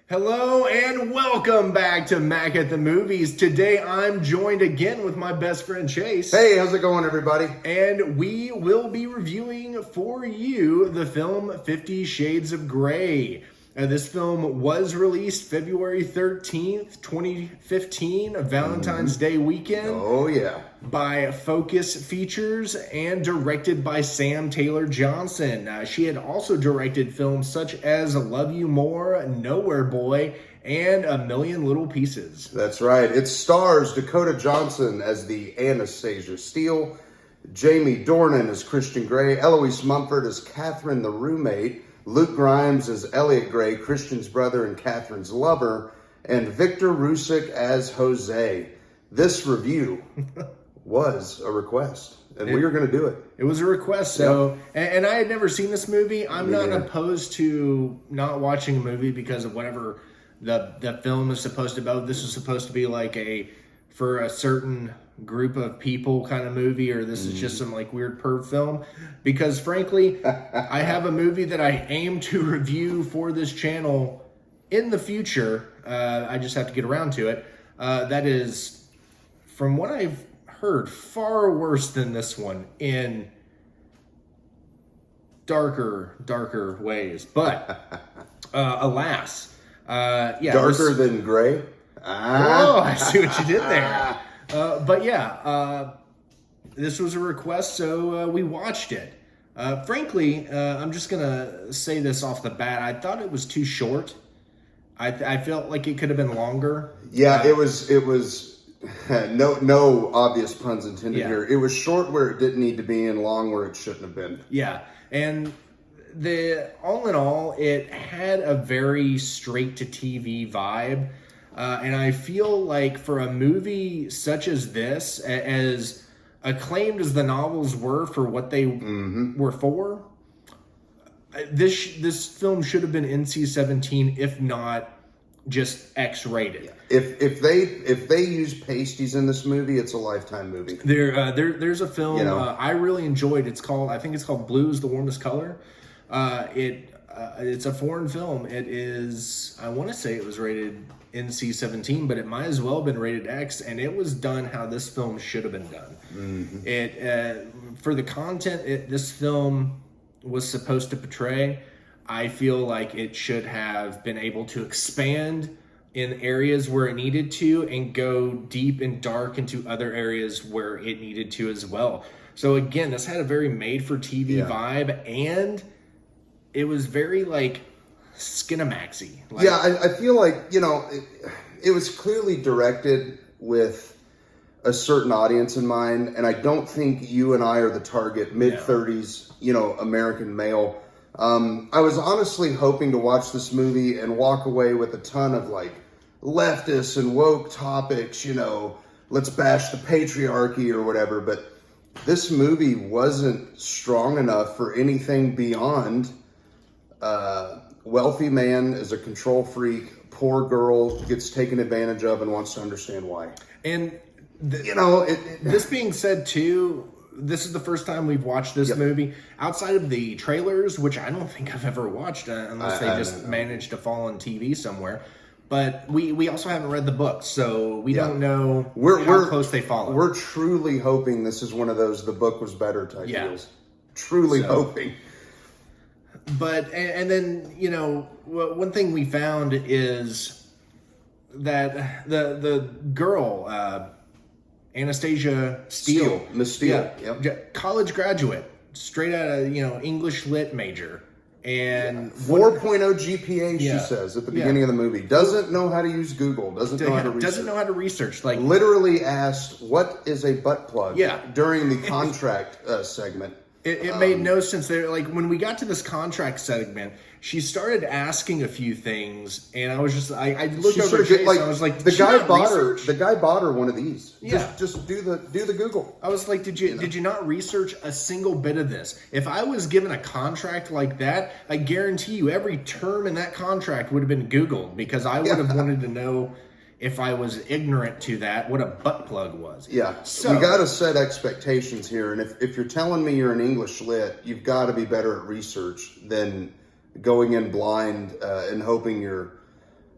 Hello and welcome back to Mac at the Movies. Today I'm joined again with my best friend Chase. Hey, how's it going, everybody? And we will be reviewing for you the film 50 Shades of Grey. This film was released February 13th, 2015, a Valentine's Day weekend. Oh, yeah. By Focus Features and directed by Dakota Johnson. She had also directed films such as Love You More, Nowhere Boy, and A Million Little Pieces. That's right. It stars Dakota Johnson as the Anastasia Steele, Jamie Dornan as Christian Grey, Eloise Mumford as Catherine the roommate, Luke Grimes as Elliot Grey, Christian's brother and Catherine's lover, and Victor Rusick as Jose. This review was a request, and we were going to do it. It was a request, so, and I had never seen this movie. I'm not opposed to not watching a movie because of whatever the film is supposed to be. This is supposed to be like for a certain group of people kind of movie, or this is just some like weird perv film, because frankly I have a movie that I aim to review for this channel in the future. I just have to get around to it. That is, from what I've heard, far worse than this one in darker ways, but alas, Darker than Grey. Oh, I see what you did there. But yeah, this was a request, so we watched it. Frankly, I'm just gonna say this off the bat. I thought it was too short. I felt like it could have been longer. Yeah, it was. No obvious puns intended here. It was short where it didn't need to be, and long where it shouldn't have been. Yeah, and all in all, it had a very straight to TV vibe. And I feel like for a movie such as this, as acclaimed as the novels were for what they were for, this film should have been NC-17, if not just X-rated. Yeah. If they use pasties in this movie, it's a Lifetime movie. There's a film I really enjoyed. I think it's called Blue is the Warmest Color. It's a foreign film. It is, I want to say it was rated NC-17, but it might as well have been rated X, and it was done how this film should have been done. It for the content this film was supposed to portray, I feel like it should have been able to expand in areas where it needed to and go deep and dark into other areas where it needed to as well. So again, this had a very made-for-TV vibe, and it was very like Skinamaxy. I feel like, it was clearly directed with a certain audience in mind, and I don't think you and I are the target mid-30s, American male. I was honestly hoping to watch this movie and walk away with a ton of like leftist and woke topics, let's bash the patriarchy or whatever, but this movie wasn't strong enough for anything beyond wealthy man is a control freak, poor girl gets taken advantage of and wants to understand why. And this being said too, this is the first time we've watched this movie outside of the trailers, which I don't think I've ever watched unless they just managed to fall on TV somewhere. But we also haven't read the book, so we don't know how close they follow. We're truly hoping this is one of those the book was better type deals. Truly hoping. But, and then, one thing we found is that the girl, Anastasia Steele. Miss Steele. College graduate, straight out of, English lit major. And 4.0 GPA, she says at the beginning of the movie. Doesn't know how to use Google. Doesn't know how to research. Like, literally asked, what is a butt plug? During the contract segment. It made no sense. Like, when we got to this contract segment, she started asking a few things, and I was just, I looked over at Chase, and I was like, the guy bought her one of these. Just do the Google. I was like, did you not research a single bit of this? If I was given a contract like that, I guarantee you every term in that contract would have been Googled, because I would have wanted to know, if I was ignorant to that, what a butt plug was. So we got to set expectations here. And if you're telling me you're an English lit, you've got to be better at research than going in blind and hoping you're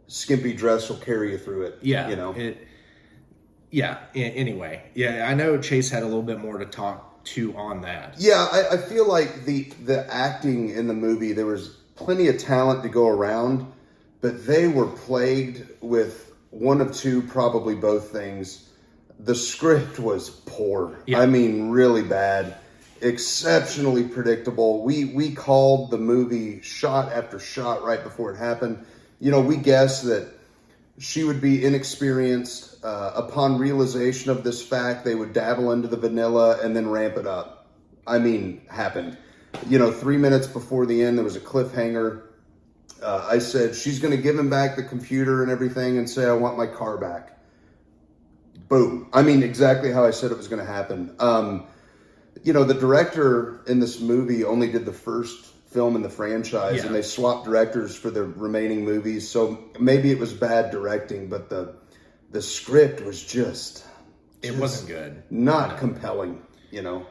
skimpy dress will carry you through it. Yeah. You know? Anyway. Yeah, I know Chase had a little bit more to talk to on that. Yeah, I feel like the acting in the movie, there was plenty of talent to go around, but they were plagued with one of two, probably both things. The script was poor. Yeah. I mean, really bad. Exceptionally predictable. We called the movie shot after shot right before it happened. You know, we guessed that she would be inexperienced. Upon realization of this fact, they would dabble into the vanilla and then ramp it up. I mean, happened. You know, 3 minutes before the end, there was a cliffhanger. I said, she's going to give him back the computer and everything and say, I want my car back. Boom. I mean, exactly how I said it was going to happen. You know, the director in this movie only did the first film in the franchise, and they swapped directors for the remaining movies. So maybe it was bad directing, but the script was just it wasn't good. Not compelling, you know,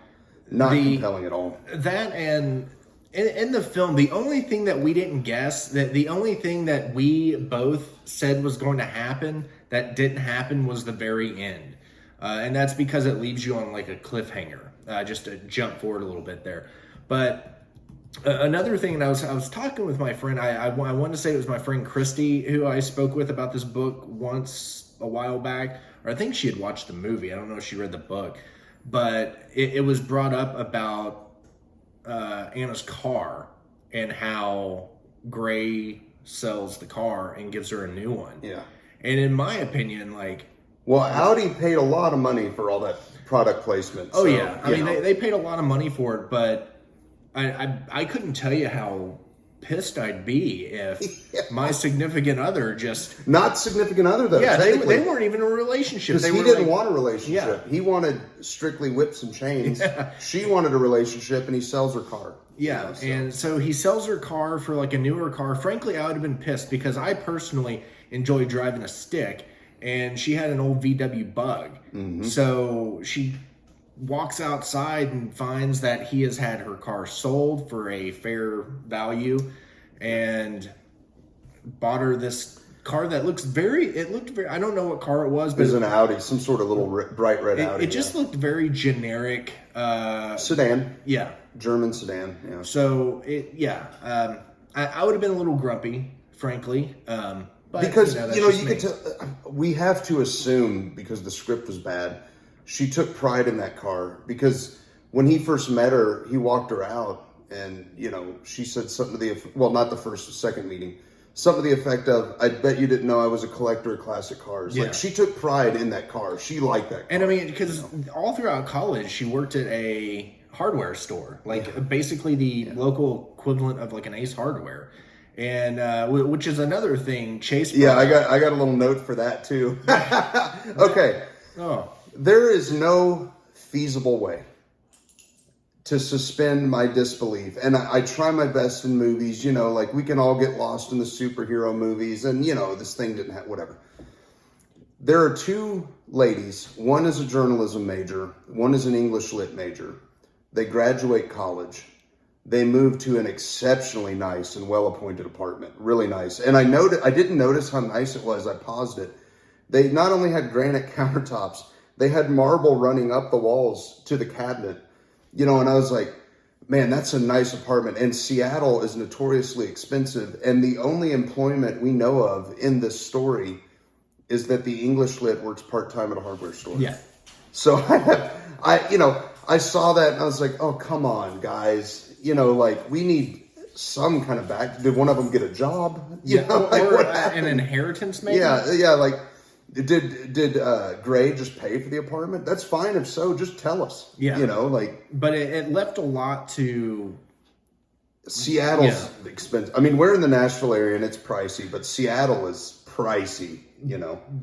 not compelling at all. That and in the film, the only thing that we didn't guess, that the only thing that we both said was going to happen that didn't happen was the very end. And that's because it leaves you on like a cliffhanger, just to jump forward a little bit there. But another thing, and I was talking with my friend, I want to say it was my friend Christy, who I spoke with about this book once a while back, or I think she had watched the movie. I don't know if she read the book, but it was brought up about Anna's car and how Gray sells the car and gives her a new one. Yeah. And in my opinion, like... Well, Audi paid a lot of money for all that product placement. Oh, so, yeah. I mean, they paid a lot of money for it, but I couldn't tell you how pissed I'd be if my significant other just... Not significant other, though. Yeah, they weren't even in a relationship. Because he didn't want a relationship. Yeah. He wanted strictly whips and chains. Yeah. She wanted a relationship, and he sells her car. Yeah, you know, so. And so he sells her car for like a newer car. Frankly, I would have been pissed because I personally enjoy driving a stick, and she had an old VW Bug. Mm-hmm. So she walks outside and finds that he has had her car sold for a fair value and bought her this car that looked very, I don't know what car it was, but it was an Audi, some sort of little bright red Audi. It just looked very generic. Sedan. Yeah. German sedan. Yeah. So I would have been a little grumpy, frankly. But, because, you could tell, we have to assume, because the script was bad, she took pride in that car. Because when he first met her, he walked her out, and, she said something to not the second meeting, something to the effect of, I bet you didn't know I was a collector of classic cars. Yeah. Like, she took pride in that car. She liked that car. And I mean, because all throughout college, she worked at a hardware store, basically the local equivalent of like an Ace Hardware. And which is another thing Chase brought up. I got a little note for that too. Okay. Oh. There is no feasible way to suspend my disbelief. And I try my best in movies, like we can all get lost in the superhero movies and this thing didn't have whatever. There are two ladies, one is a journalism major, one is an English lit major. They graduate college. They moved to an exceptionally nice and well-appointed apartment. Really nice. And I didn't notice how nice it was. I paused it. They not only had granite countertops, they had marble running up the walls to the cabinet. And I was like, man, that's a nice apartment. And Seattle is notoriously expensive. And the only employment we know of in this story is that the English lit works part-time at a hardware store. Yeah. So I saw that and I was like, oh, come on, guys. We need some kind of back. Did one of them get a job? Or an inheritance, maybe? Yeah. Like, did Gray just pay for the apartment? That's fine. If so, just tell us. Yeah. But it left a lot to... Seattle's expensive. I mean, we're in the Nashville area and it's pricey, but Seattle is pricey.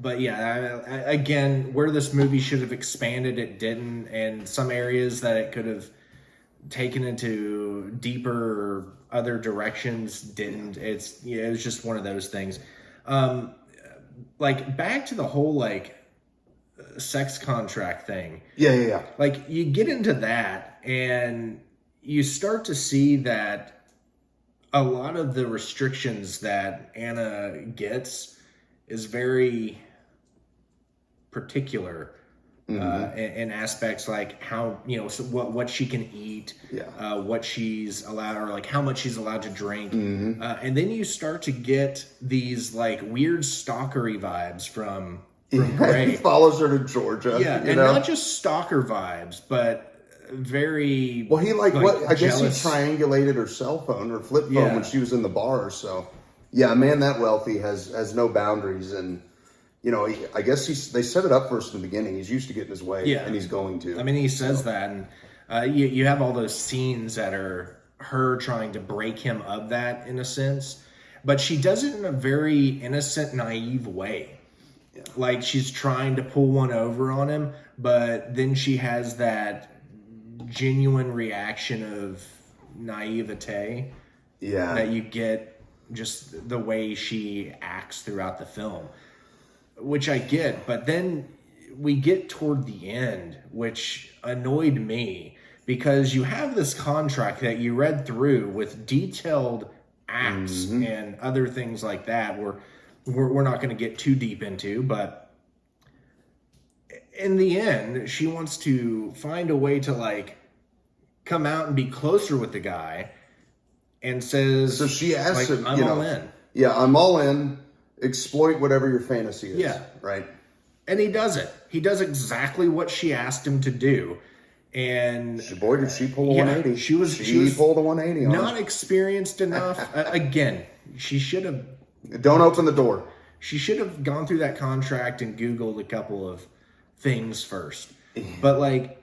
But again, where this movie should have expanded, it didn't, and some areas that it could have taken into deeper other directions didn't. It was just one of those things. Back to the whole sex contract thing. Yeah. Like you get into that and you start to see that a lot of the restrictions that Anna gets is very particular in aspects like how, so what she can eat, what she's allowed, or like how much she's allowed to drink. And then you start to get these like weird stalkery vibes from Gray. He follows her to Georgia. Yeah, and not just stalker vibes, but very well. He I guess he jealous. triangulated her cell phone or flip phone when she was in the bar. So yeah, a man that wealthy has no boundaries, and I guess they set it up for us in the beginning. He's used to getting his way, and he's going to. I mean, he says that, and you have all those scenes that are her trying to break him of that in a sense, but she does it in a very innocent, naive way. Yeah. Like she's trying to pull one over on him, but then she has that genuine reaction of naivete that you get just the way she acts throughout the film, which I get. But then we get toward the end, which annoyed me, because you have this contract that you read through with detailed acts and other things like that we're not going to get too deep into, but in the end, she wants to find a way to like come out and be closer with the guy, and says, so she asks him, I'm all in. Yeah, I'm all in. Exploit whatever your fantasy is. Yeah. Right. And he does it. He does exactly what she asked him to do. And boy, did she pull a 180. She pulled a 180 on not experienced enough. Again, she should have. Don't open the door. She should have gone through that contract and Googled a couple of things first. But like,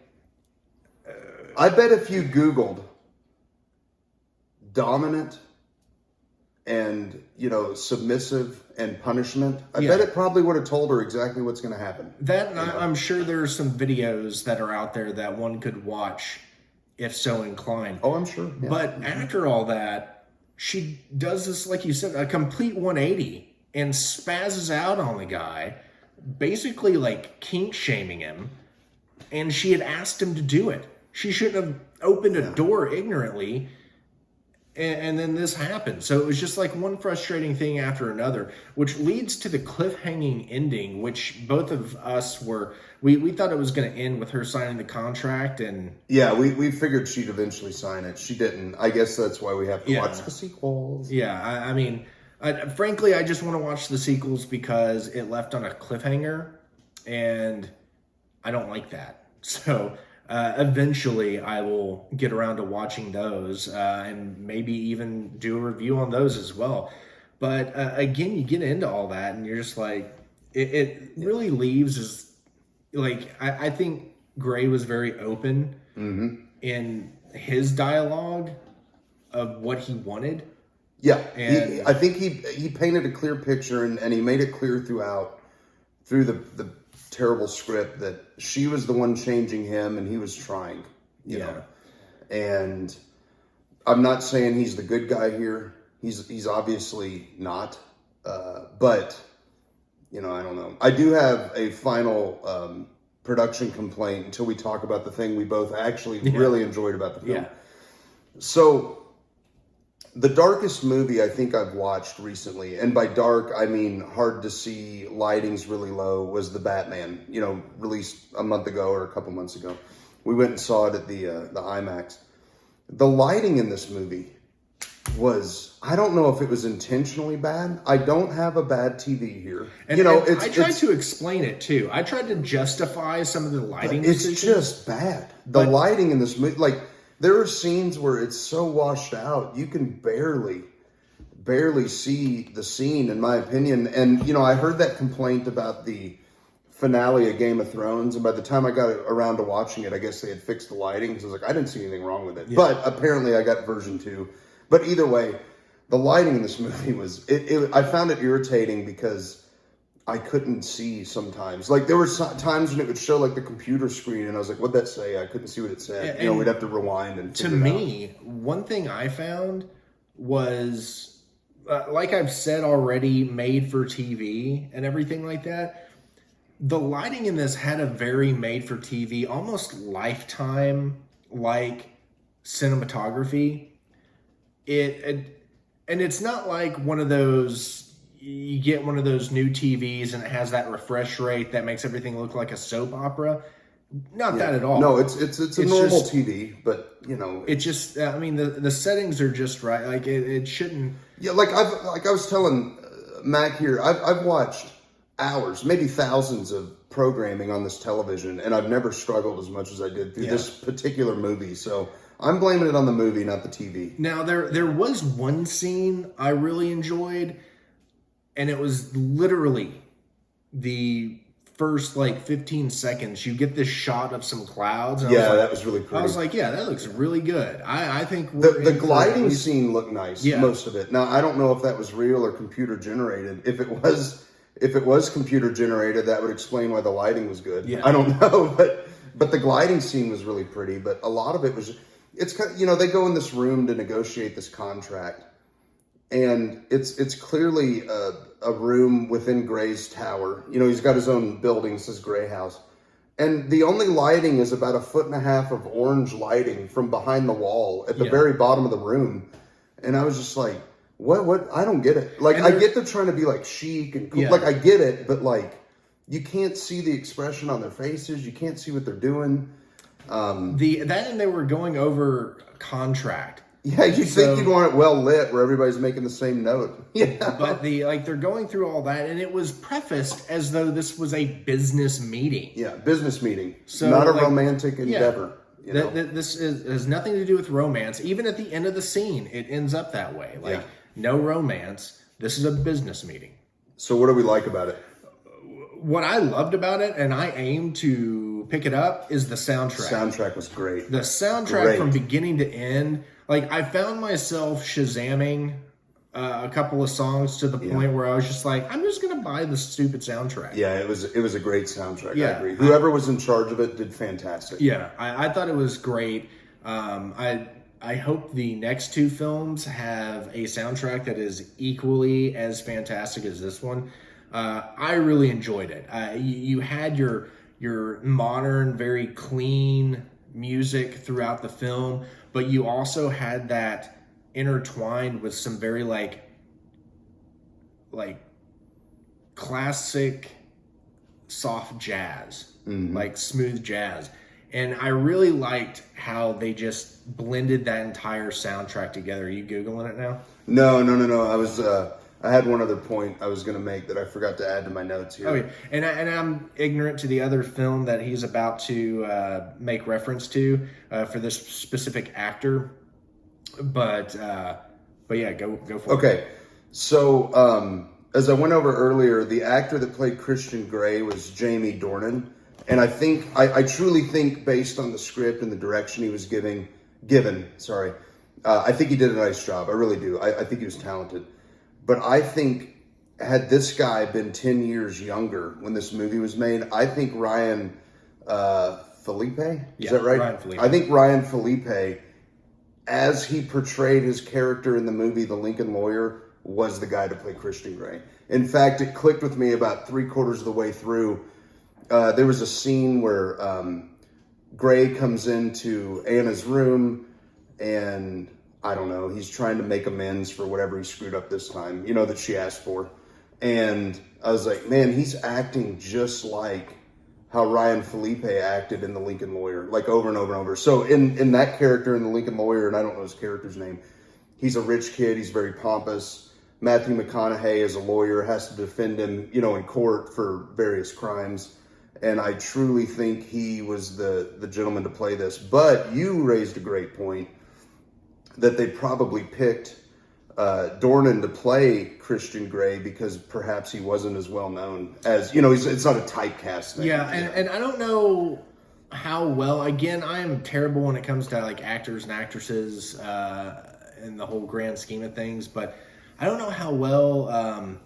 I bet if you Googled dominant and, submissive and punishment, I bet it probably would have told her exactly what's going to happen. That, I'm sure there are some videos that are out there that one could watch if so inclined. Oh, I'm sure. Yeah. But after all that, she does this, like you said, a complete 180 and spazzes out on the guy, basically like kink shaming him. And she had asked him to do it. She shouldn't have opened a door ignorantly. And then this happened. So it was just like one frustrating thing after another, which leads to the cliffhanging ending, which both of us we thought it was going to end with her signing the contract. And yeah, we figured she'd eventually sign it. She didn't. I guess that's why we have to watch the sequels. Yeah, I mean, frankly, I just want to watch the sequels because it left on a cliffhanger, and I don't like that. So eventually I will get around to watching those and maybe even do a review on those as well. But again, you get into all that and you're just like, it really leaves as like, I think Gray was very open in his dialogue of what he wanted. Yeah, and I think he painted a clear picture and he made it clear through the terrible script that she was the one changing him and he was trying, you know. And I'm not saying he's the good guy here. He's obviously not. But, I don't know. I do have a final production complaint until we talk about the thing we both actually really enjoyed about the film. Yeah. So the darkest movie I think I've watched recently, and by dark I mean hard to see, lighting's really low, was The Batman, released a month ago or a couple months ago. We went and saw it at the IMAX. The lighting in this movie was, I don't know if it was intentionally bad. I don't have a bad TV here. And, I tried to explain it too. I tried to justify some of the lighting decisions. It's just bad. The lighting in this movie, like, there are scenes where it's so washed out, you can barely see the scene, in my opinion. And, I heard that complaint about the finale of Game of Thrones, and by the time I got around to watching it, I guess they had fixed the lighting. So I was like, I didn't see anything wrong with it. Yeah. But apparently I got version 2. But either way, the lighting in this movie was, I found it irritating because I couldn't see sometimes. Like, there were times when it would show, like, the computer screen, and I was like, what'd that say? I couldn't see what it said. And we'd have to rewind and figure it out. To me, one thing I found was, like I've said already, made for TV and everything like that. The lighting in this had a very made for TV, almost Lifetime-like cinematography. And it's not like one of those, you get one of those new TVs and it has that refresh rate that makes everything look like a soap opera. Not that at all. No, it's a normal TV, but it just. I mean, the settings are just right. Like it shouldn't. Yeah, like I was telling Mac here, I've watched hours, maybe thousands of programming on this television, and I've never struggled as much as I did through this particular movie. So I'm blaming it on the movie, not the TV. Now there was one scene I really enjoyed, and it was literally the first 15 seconds. You get this shot of some clouds. And that was really pretty. I was like, yeah, that looks really good. I think the gliding scene looked nice. Most of it. Now I don't know if that was real or computer generated. If it was computer generated, that would explain why the lighting was good. Yeah. I don't know, but the gliding scene was really pretty. But a lot of it was, it's kind of, they go in this room to negotiate this contract, and it's clearly a room within Gray's tower. He's got his own building, says Gray House, and the only lighting is about 1.5 feet of orange lighting from behind the wall at the very bottom of the room, and I was just like, What? I don't get it. I get they're trying to be chic and cool. I get it, but you can't see the expression on their faces. You can't see what they're doing. And they were going over contract. Yeah, think you'd want it well lit where everybody's making the same note. Yeah, but they're going through all that, and it was prefaced as though this was a business meeting. Yeah, business meeting. So not a romantic endeavor. This has nothing to do with romance. Even at the end of the scene, it ends up that way. No romance. This is a business meeting. So what do we like about it? What I loved about it, and I aim to pick it up, is the soundtrack. The soundtrack was great. The soundtrack from beginning to end. I found myself Shazamming a couple of songs to the point where I was just like, I'm just going to buy the stupid soundtrack. Yeah, it was a great soundtrack. Yeah, I agree. Whoever was in charge of it did fantastic. Yeah, I thought it was great. I hope the next two films have a soundtrack that is equally as fantastic as this one. I really enjoyed it. You had your modern, very clean music throughout the film, but you also had that intertwined with some very classic soft jazz, smooth jazz. And I really liked how they just blended that entire soundtrack together. Are you Googling it now? No. I had one other point I was going to make that I forgot to add to my notes here. Okay, and I'm ignorant to the other film that he's about to make reference to for this specific actor. But yeah, go for it. Okay, so as I went over earlier, the actor that played Christian Grey was Jamie Dornan. And I truly think, based on the script and the direction he was given, I think he did a nice job. I really do. I think he was talented. But I think, had this guy been 10 years younger when this movie was made, I think Ryan Felipe, is that right? Ryan Felipe. I think Ryan Felipe, as he portrayed his character in the movie The Lincoln Lawyer, was the guy to play Christian Grey. In fact, it clicked with me about 3/4 of the way through. There was a scene where Gray comes into Anna's room, and I don't know, he's trying to make amends for whatever he screwed up this time, that she asked for. And I was like, man, he's acting just like how Ryan Felipe acted in The Lincoln Lawyer, over and over and over. So in that character in The Lincoln Lawyer, and I don't know his character's name, he's a rich kid, he's very pompous. Matthew McConaughey, as a lawyer, has to defend him, in court for various crimes. And I truly think he was the gentleman to play this. But you raised a great point that they probably picked Dornan to play Christian Grey because perhaps he wasn't as well known as, it's not a typecast thing. Yeah, and I don't know how well, again, I am terrible when it comes to actors and actresses in the whole grand scheme of things, but I don't know how well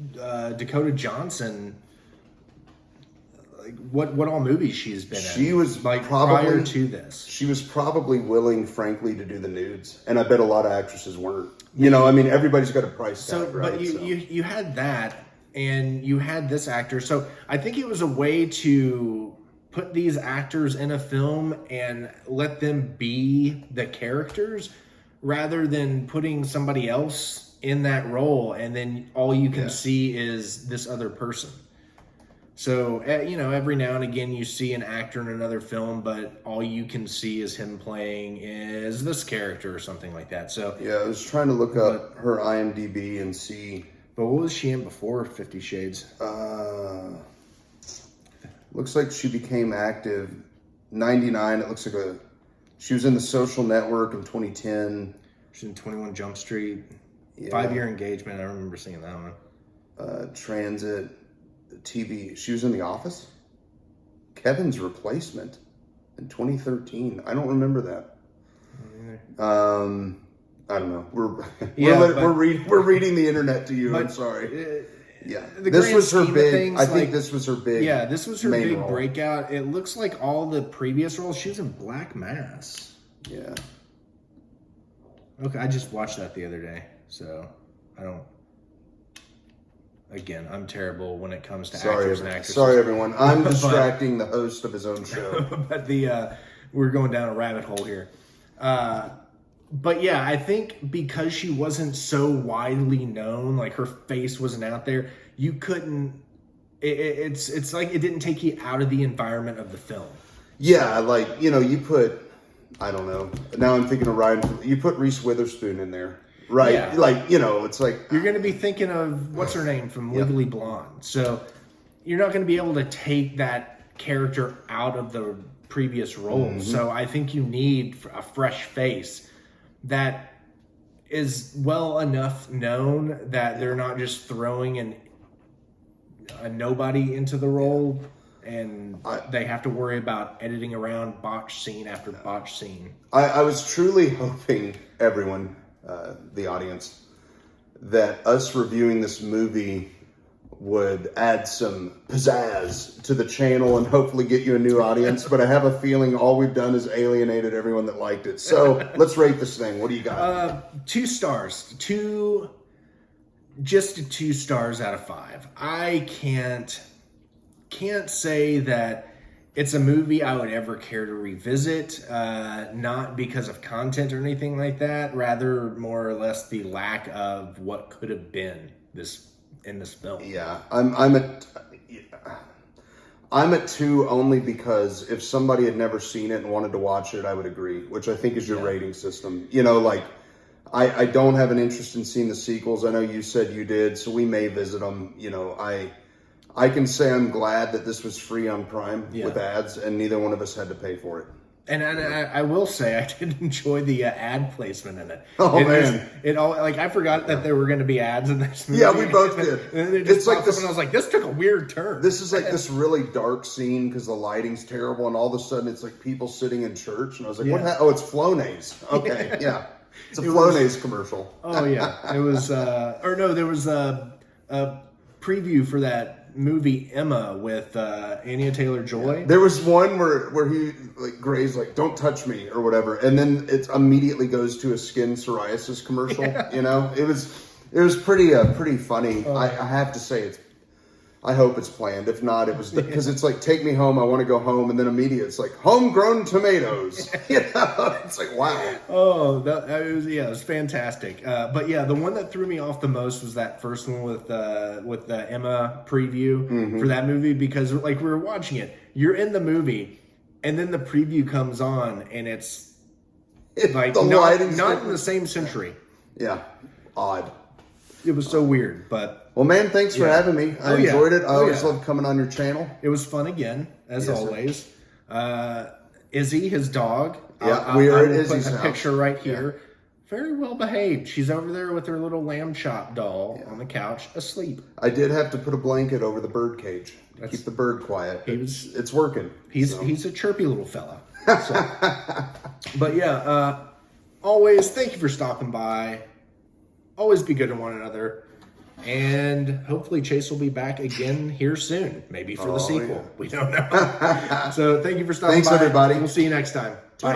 Dakota Johnson, what all movies she's been in. She was probably, prior to this. She was probably willing, frankly, to do the nudes, and I bet a lot of actresses weren't. Everybody's got a price tag, right? But you had that, and you had this actor. So I think it was a way to put these actors in a film and let them be the characters, rather than putting somebody else in that role, and then all you can see is this other person. So, every now and again you see an actor in another film, but all you can see is him playing is this character or something like that. So yeah, I was trying to look up her IMDb and see. But what was she in before 50 Shades? Looks like she became active 99. It looks like she was in The Social Network in 2010. She's in 21 Jump Street. 5-year Engagement. I remember seeing that one. Transit. TV. She was in The Office. Kevin's Replacement in 2013. I don't remember that. I don't know. We're reading the internet to you. I'm sorry. This was her big. I think this was her big. Yeah, this was her big role. breakout. It looks like all the previous roles. She was in Black Mass. Yeah. Okay, I just watched that the other day, so I don't. Again, I'm terrible when it comes to actors and actresses. Sorry, everyone. I'm distracting the host of his own show. But we're going down a rabbit hole here. But yeah, I think because she wasn't so widely known, like her face wasn't out there, you couldn't. It's like it didn't take you out of the environment of the film. Yeah, like you put. I don't know. Now I'm thinking of Ryan. You put Reese Witherspoon in there. Right, yeah. Like, it's like... You're going to be thinking of, what's her name from Legally Blonde. So, you're not going to be able to take that character out of the previous role. Mm-hmm. So, I think you need a fresh face that is well enough known that they're not just throwing a nobody into the role and they have to worry about editing around botch scene after botch scene. I was truly hoping everyone... the audience, that us reviewing this movie would add some pizzazz to the channel and hopefully get you a new audience. But I have a feeling all we've done is alienated everyone that liked it. So let's rate this thing. What do you got? 2 stars. Just 2 stars out of 5. I can't say that it's a movie I would ever care to revisit, not because of content or anything like that, rather more or less the lack of what could have been in this film. Yeah, I'm at 2 only because if somebody had never seen it and wanted to watch it, I would agree, which I think is your rating system. I don't have an interest in seeing the sequels. I know you said you did, so we may visit them. I can say I'm glad that this was free on Prime with ads, and neither one of us had to pay for it. And I will say I did enjoy the ad placement in it. Oh, man. I forgot that there were going to be ads in this movie. Yeah, we both did. And it just popped up and I was like, this took a weird turn. This is like this really dark scene because the lighting's terrible, and all of a sudden it's like people sitting in church, and I was like, what happened? Oh, it's Flonase. Okay, yeah. It's a Flonase commercial. Oh, yeah. It was, there was a preview for that movie Emma with Anya Taylor-Joy. There was one where he Gray's like, "Don't touch me" or whatever, and then it immediately goes to a skin psoriasis commercial. It was pretty funny. I have to say I hope it's planned. If not, it was because it's like, take me home. I want to go home, and then immediately it's like homegrown tomatoes. It's like, wow. Oh, it was fantastic. But yeah, the one that threw me off the most was that first one with the Emma preview for that movie, because we were watching it. You're in the movie, and then the preview comes on, and it's like not in the same century. Yeah, odd. It was so weird, but. Well, man, thanks for having me. I enjoyed it. I always love coming on your channel. It was fun again, as always. Izzy, his dog. Yeah, we are at Izzy's house. Picture right here. Yeah. Very well behaved. She's over there with her little lamb chop doll on the couch, asleep. I did have to put a blanket over the bird cage to keep the bird quiet. It's working. He's a chirpy little fella. But yeah, always thank you for stopping by. Always be good to one another. And hopefully Chase will be back again here soon. Maybe for the sequel. Yeah. We don't know. So thank you for stopping by. Thanks, everybody. We'll see you next time. Toodle.